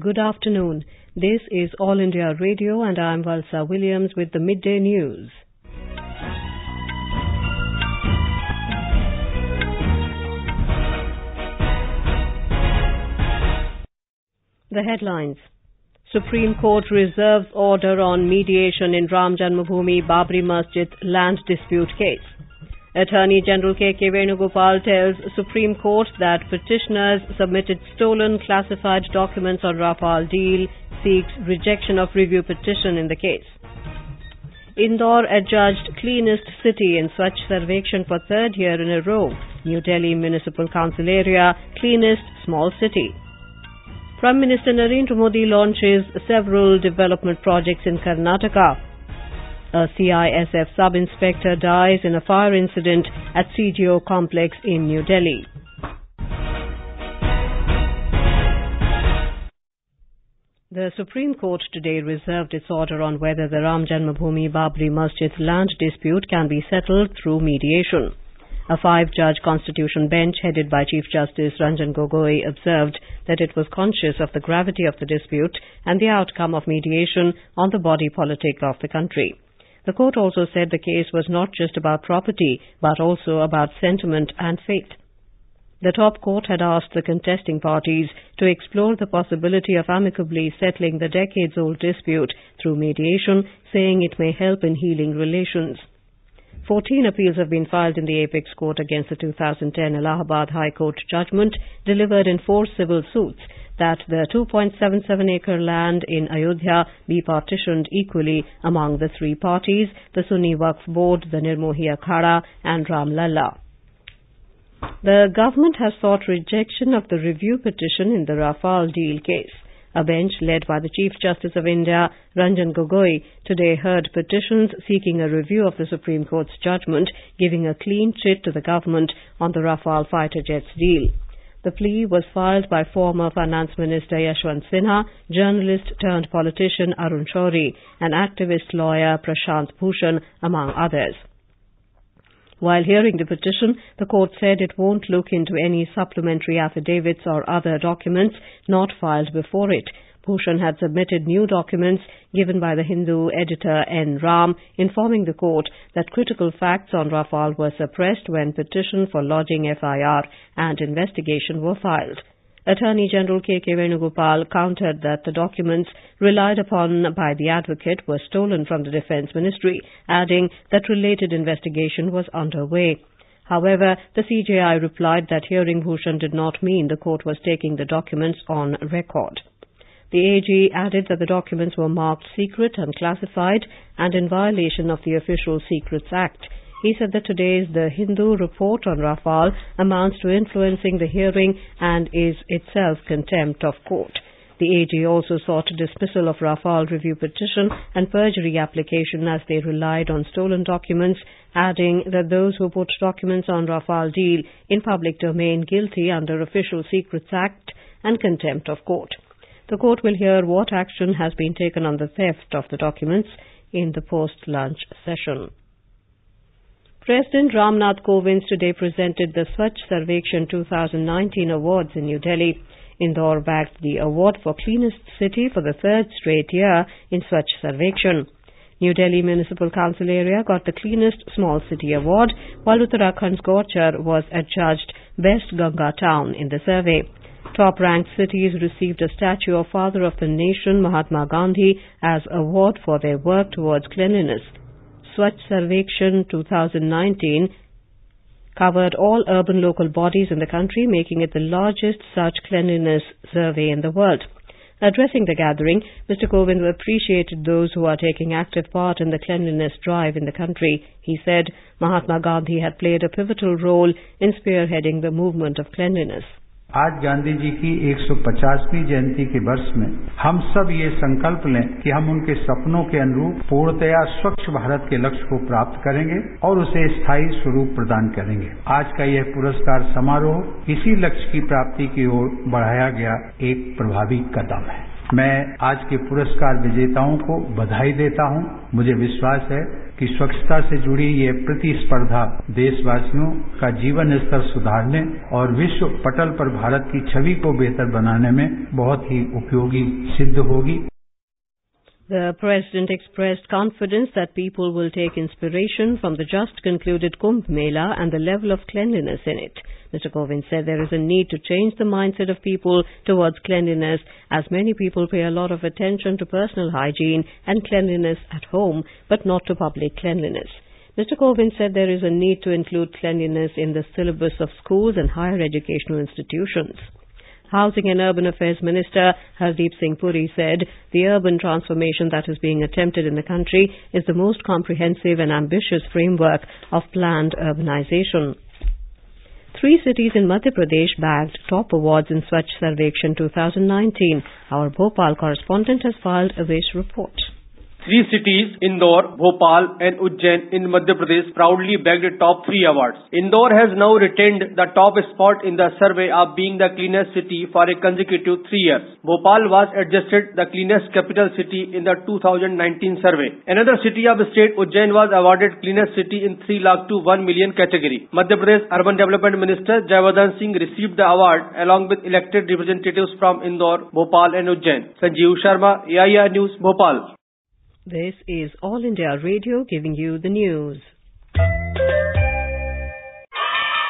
Good afternoon. This is All India Radio and I am Valsa Williams with the Midday News. The headlines. Supreme Court reserves order on mediation in Ram Janmabhoomi-Babri Masjid land dispute case. Attorney General K.K. Venugopal tells Supreme Court that petitioners submitted stolen classified documents on Rafale deal, seeks rejection of review petition in the case. Indore adjudged cleanest city in Swachh Sarvekshan for third year in a row. New Delhi Municipal Council area, cleanest small city. Prime Minister Narendra Modi launches several development projects in Karnataka. A CISF sub-inspector dies in a fire incident at CGO complex in New Delhi. The Supreme Court today reserved its order on whether the Ram Janmabhoomi-Babri Masjid land dispute can be settled through mediation. A 5-judge constitution bench headed by Chief Justice Ram Janmabhoomi-Babri observed that it was conscious of the gravity of the dispute and the outcome of mediation on the body politic of the country. The court also said the case was not just about property, but also about sentiment and faith. The top court had asked the contesting parties to explore the possibility of amicably settling the decades-old dispute through mediation, saying it may help in healing relations. 14 appeals have been filed in the apex court against the 2010 Allahabad High Court judgment delivered in 4 civil suits that the 2.77-acre land in Ayodhya be partitioned equally among the 3 parties, the Sunni Waqf Board, the Nirmohi Akhada and Ram Lalla. The government has sought rejection of the review petition in the Rafale deal case. A bench led by the Chief Justice of India, Ram Janmabhoomi, today heard petitions seeking a review of the Supreme Court's judgment, giving a clean chit to the government on the Rafale fighter jets deal. The plea was filed by former Finance Minister Yashwant Sinha, journalist turned politician Arun Shourie, and activist lawyer Prashant Bhushan, among others. While hearing the petition, the court said it won't look into any supplementary affidavits or other documents not filed before it. Bhushan had submitted new documents given by the Hindu editor N. Ram, informing the court that critical facts on Rafale were suppressed when petition for lodging FIR and investigation were filed. Attorney General K.K. Venugopal countered that the documents relied upon by the advocate were stolen from the Defence Ministry, adding that related investigation was underway. However, the CJI replied that hearing Bhushan did not mean the court was taking the documents on record. The AG added that the documents were marked secret and classified and in violation of the Official Secrets Act. He said that today's The Hindu report on Rafale amounts to influencing the hearing and is itself contempt of court. The AG also sought dismissal of Rafale review petition and perjury application as they relied on stolen documents, adding that those who put documents on Rafale deal in public domain guilty under Official Secrets Act and contempt of court. The court will hear what action has been taken on the theft of the documents in the post-lunch session. President Ram Nath Kovind today presented the Swachh Sarvekshan 2019 awards in New Delhi. Indore bagged the award for cleanest city for the 3rd straight year in Swachh Sarvekshan. New Delhi Municipal Council area got the cleanest small city award, while Uttarakhand's Gorchar was adjudged Best Ganga Town in the survey. Top-ranked cities received a statue of Father of the Nation Mahatma Gandhi as award for their work towards cleanliness. Swachh Sarvekshan 2019 covered all urban local bodies in the country, making it the largest such cleanliness survey in the world. Addressing the gathering, Mr. Kovind appreciated those who are taking active part in the cleanliness drive in the country. He said Mahatma Gandhi had played a pivotal role in spearheading the movement of cleanliness. आज गांधी जी की 150वीं जयंती के वर्ष में हम सब ये संकल्प लें कि हम उनके सपनों के अनुरूप पूर्णतया स्वच्छ भारत के लक्ष्य को प्राप्त करेंगे और उसे स्थायी स्वरूप प्रदान करेंगे। आज का यह पुरस्कार समारोह इसी लक्ष्य की प्राप्ति की ओर बढ़ाया गया एक प्रभावी कदम है। मैं आज के पुरस्कार विजेताओं को बधाई देता हूं। मुझे विश्वास है कि स्वच्छता से जुड़ी ये प्रतिस्पर्धा देशवासियों का जीवन स्तर सुधारने और विश्व पटल पर भारत की छवि को बेहतर बनाने में बहुत ही उपयोगी सिद्ध होगी। The President expressed confidence that people will take inspiration from the just concluded Kumbh Mela and the level of cleanliness in it. Mr. Kovind said there is a need to change the mindset of people towards cleanliness, as many people pay a lot of attention to personal hygiene and cleanliness at home, but not to public cleanliness. Mr. Kovind said there is a need to include cleanliness in the syllabus of schools and higher educational institutions. Housing and Urban Affairs Minister Hardeep Singh Puri said the urban transformation that is being attempted in the country is the most comprehensive and ambitious framework of planned urbanization. 3 cities in Madhya Pradesh bagged top awards in Swachh Sarvekshan 2019. Our Bhopal correspondent has filed this report. 3 cities, Indore, Bhopal and Ujjain in Madhya Pradesh proudly bagged top 3 awards. Indore has now retained the top spot in the survey of being the cleanest city for a consecutive 3 years. Bhopal was adjudged the cleanest capital city in the 2019 survey. Another city of state, Ujjain, was awarded cleanest city in 3 lakh to 1 million category. Madhya Pradesh Urban Development Minister Jaivardhan Singh received the award along with elected representatives from Indore, Bhopal and Ujjain. Sanjeev Sharma, AIR News, Bhopal. This is All India Radio giving you the news.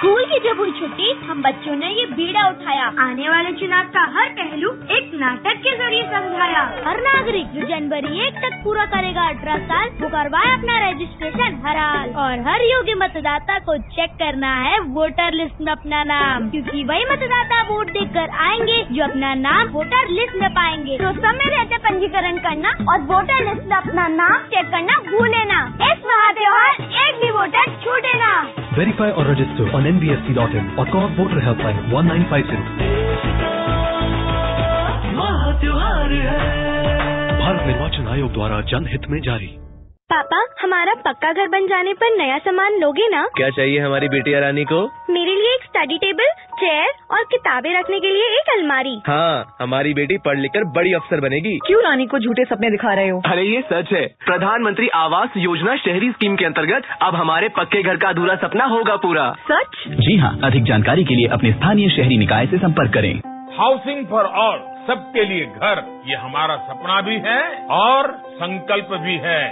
School की जब हुई छुट्टी, हम बच्चों ने ये बीड़ा उठाया। आने वाले चुनाव का हर पहलू एक नाटक के जरिए समझाया। हर नागरिक जो जनवरी 1 तक पूरा करेगा 18 साल, वो करवाए अपना रजिस्ट्रेशन हर हाल। और हर योग्य मतदाता को चेक करना है वोटर लिस्ट में अपना नाम, क्योंकि वही मतदाता वोट देकर आएंगे जो अपना नाम वोटर लिस्ट में पाएंगे। तो समय रहते पंजीकरण करना और वोटर लिस्ट में अपना नाम चेक करना भूले ना। इस महात्योहार एक भी वोटर छूटे ना। Verify or register on nbsc.in or call voter helpline 1956. Bharat निर्वाचन आयोग द्वारा जनहित में जारी। पापा, हमारा पक्का घर बन जाने पर नया सामान लोगे ना? क्या चाहिए हमारी बेटिया रानी को? मेरे लिए एक स्टडी टेबल, चेयर और किताबें रखने के लिए एक अलमारी। हाँ, हमारी बेटी पढ़ लिख कर बड़ी अफसर बनेगी। क्यों रानी को झूठे सपने दिखा रहे हो? अरे ये सच है। प्रधानमंत्री आवास योजना शहरी स्कीम के अंतर्गत अब हमारे पक्के घर का अधूरा सपना होगा पूरा। सच? जी हाँ, अधिक जानकारी के लिए अपने स्थानीय शहरी निकाय से संपर्क करें। हाउसिंग फॉर ऑल, सबके लिए घर, ये हमारा सपना भी है और संकल्प भी है।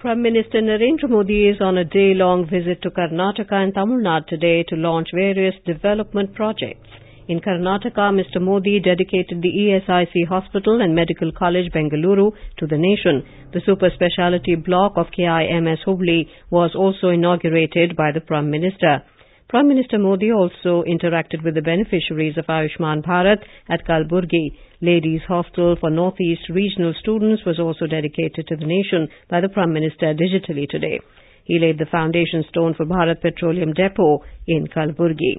Prime Minister Narendra Modi is on a day-long visit to Karnataka and Tamil Nadu today to launch various development projects. In Karnataka, Mr. Modi dedicated the ESIC Hospital and Medical College Bengaluru to the nation. The super speciality block of KIMS Hubli was also inaugurated by the Prime Minister. Prime Minister Modi also interacted with the beneficiaries of Ayushman Bharat at Kalburgi. Ladies' Hostel for Northeast regional students was also dedicated to the nation by the Prime Minister digitally today. He laid the foundation stone for Bharat Petroleum Depot in Kalburgi.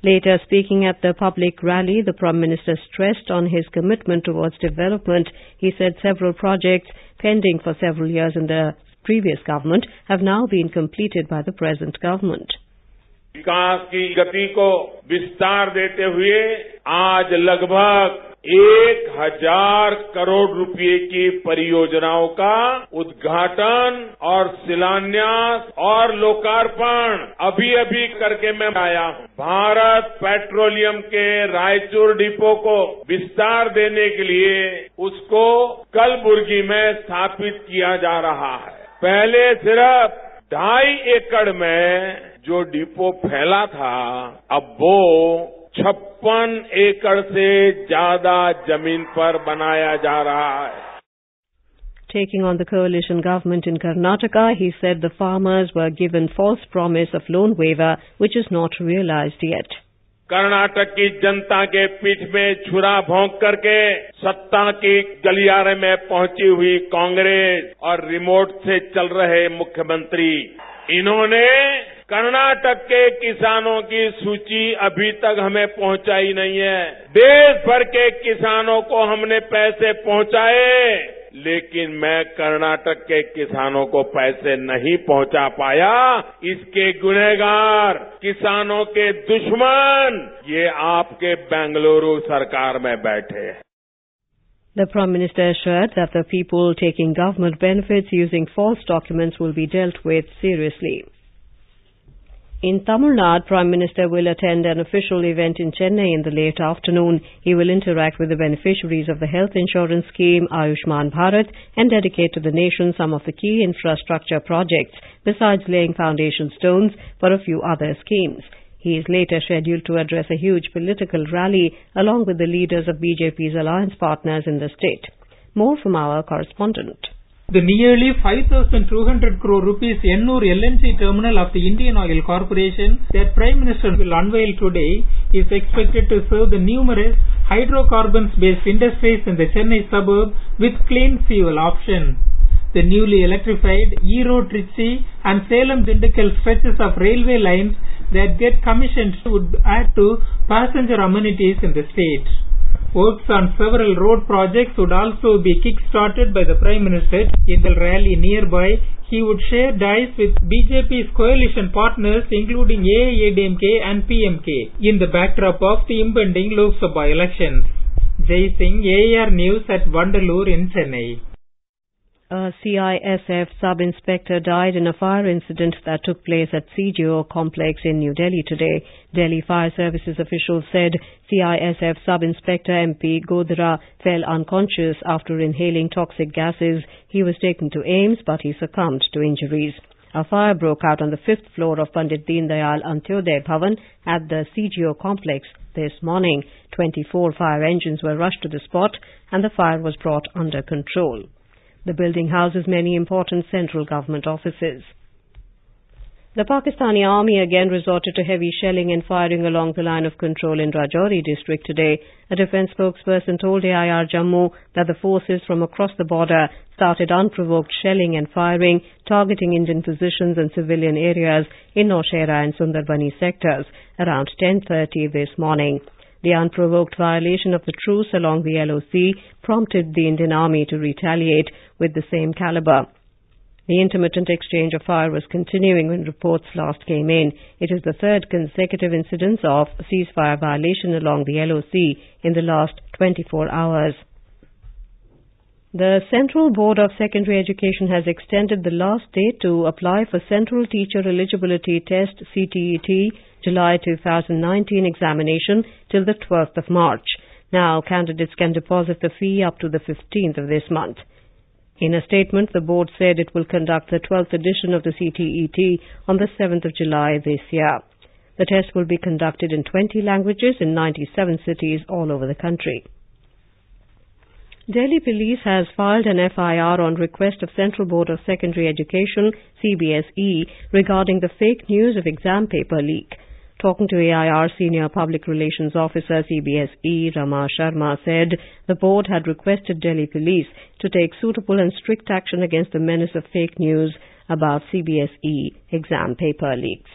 Later, speaking at the public rally, the Prime Minister stressed on his commitment towards development. He said several projects pending for several years in the previous government have now been completed by the present government. विकास की गति को विस्तार देते हुए आज लगभग 1000 करोड़ रुपए की परियोजनाओं का उद्घाटन और शिलान्यास और लोकार्पण अभी करके मैं आया हूं। भारत पेट्रोलियम के रायचूर डिपो को विस्तार देने के लिए उसको कलबुर्गी में स्थापित किया जा रहा है। पहले सिर्फ 2.5 एकड़ में जो डिपो फैला था, अब वो 56 एकड़ से ज्यादा जमीन पर बनाया जा रहा है। Taking on the coalition government in Karnataka, he said the farmers were given false promise of loan waiver, which is not realized yet. Karnataka की जनता के पीठ में छुरा भोंक करके सत्ता की गलियारे में पहुंची हुई कांग्रेस और रिमोट से चल रहे मुख्यमंत्री, इन्होंने कर्नाटक के किसानों की सूची अभी तक हमें पहुंचाई नहीं है। देश भर के किसानों को हमने पैसे पहुंचाए, लेकिन मैं कर्नाटक के किसानों को पैसे नहीं पहुंचा पाया, इसके गुनहगार, किसानों के दुश्मन ये आपके बेंगलुरु सरकार में बैठे हैं. The Prime Minister assured that the people taking government benefits using false documents will be dealt with seriously. In Tamil Nadu, Prime Minister will attend an official event in Chennai in the late afternoon. He will interact with the beneficiaries of the health insurance scheme Ayushman Bharat and dedicate to the nation some of the key infrastructure projects, besides laying foundation stones for a few other schemes. He is later scheduled to address a huge political rally along with the leaders of BJP's alliance partners in the state. More from our correspondent. The nearly 5,200 crore rupees Ennur LNG terminal of the Indian Oil Corporation that Prime Minister will unveil today is expected to serve the numerous hydrocarbons-based industries in the Chennai suburb with clean fuel option. The newly electrified Erode-Trichy and Salem-Dindigul stretches of railway lines that get commissioned would add to passenger amenities in the state. Works on several road projects would also be kick-started by the Prime Minister. In the rally nearby, he would share dice with BJP's coalition partners including AIADMK and PMK in the backdrop of the impending Lok Sabha elections. Jai Singh, AIR News at Vandalur in Chennai. A CISF sub-inspector died in a fire incident that took place at CGO complex in New Delhi today. Delhi Fire Services officials said CISF sub-inspector MP Godra fell unconscious after inhaling toxic gases. He was taken to AIIMS, but he succumbed to injuries. A fire broke out on the 5th floor of Pandit Deen Dayal Antyodaya Bhavan at the CGO complex this morning. 24 fire engines were rushed to the spot and the fire was brought under control. The building houses many important central government offices. The Pakistani army again resorted to heavy shelling and firing along the line of control in Rajouri district today. A defence spokesperson told AIR Jammu that the forces from across the border started unprovoked shelling and firing, targeting Indian positions and civilian areas in Naushera and Sundarbani sectors around 10:30 this morning. The unprovoked violation of the truce along the LOC prompted the Indian Army to retaliate with the same caliber. The intermittent exchange of fire was continuing when reports last came in. It is the third consecutive incidence of ceasefire violation along the LOC in the last 24 hours. The Central Board of Secondary Education has extended the last date to apply for Central Teacher Eligibility Test CTET July 2019 examination till the 12th of March. Now, candidates can deposit the fee up to the 15th of this month. In a statement, the board said it will conduct the 12th edition of the CTET on the 7th of July this year. The test will be conducted in 20 languages in 97 cities all over the country. Delhi Police has filed an FIR on request of Central Board of Secondary Education, CBSE, regarding the fake news of exam paper leak. Talking to AIR Senior Public Relations Officer CBSE, Rama Sharma said the board had requested Delhi Police to take suitable and strict action against the menace of fake news about CBSE exam paper leaks.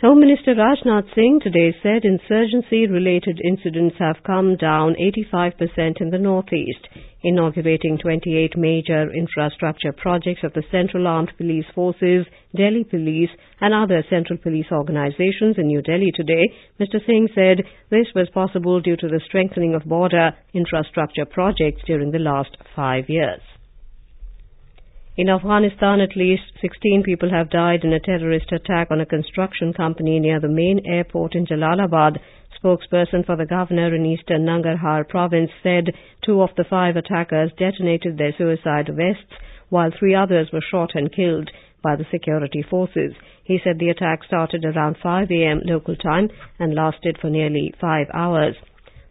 Home Minister Rajnath Singh today said insurgency-related incidents have come down 85% in the northeast, inaugurating 28 major infrastructure projects of the Central Armed Police Forces, Delhi Police and other central police organizations in New Delhi today. Mr. Singh said this was possible due to the strengthening of border infrastructure projects during the last 5 years. In Afghanistan, at least 16 people have died in a terrorist attack on a construction company near the main airport in Jalalabad. Spokesperson for the governor in eastern Nangarhar province said 2 of the 5 attackers detonated their suicide vests, while 3 others were shot and killed by the security forces. He said the attack started around 5 a.m. local time and lasted for nearly 5 hours.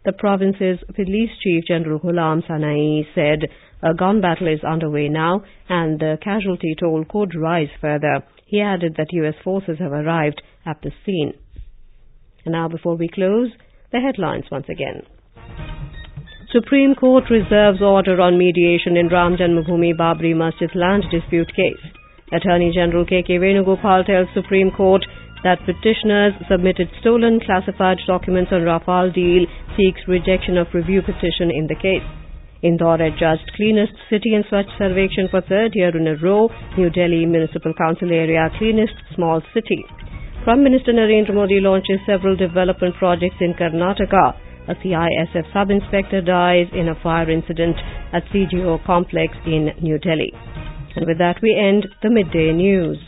The province's police chief, General Ghulam Sanai, said a gun battle is underway now and the casualty toll could rise further. He added that U.S. forces have arrived at the scene. And now, before we close, the headlines once again. Supreme Court reserves order on mediation in Ram Janmabhoomi-Babri Masjid land dispute case. Attorney General K.K. Venugopal tells Supreme Court that petitioners submitted stolen classified documents on Rafale deal, seeks rejection of review petition in the case. Indore adjudged cleanest city in Swachh Sarvekshan for third year in a row. New Delhi Municipal Council area cleanest small city. Prime Minister Narendra Modi launches several development projects in Karnataka. A CISF sub-inspector dies in a fire incident at CGO complex in New Delhi. And with that we end the midday news.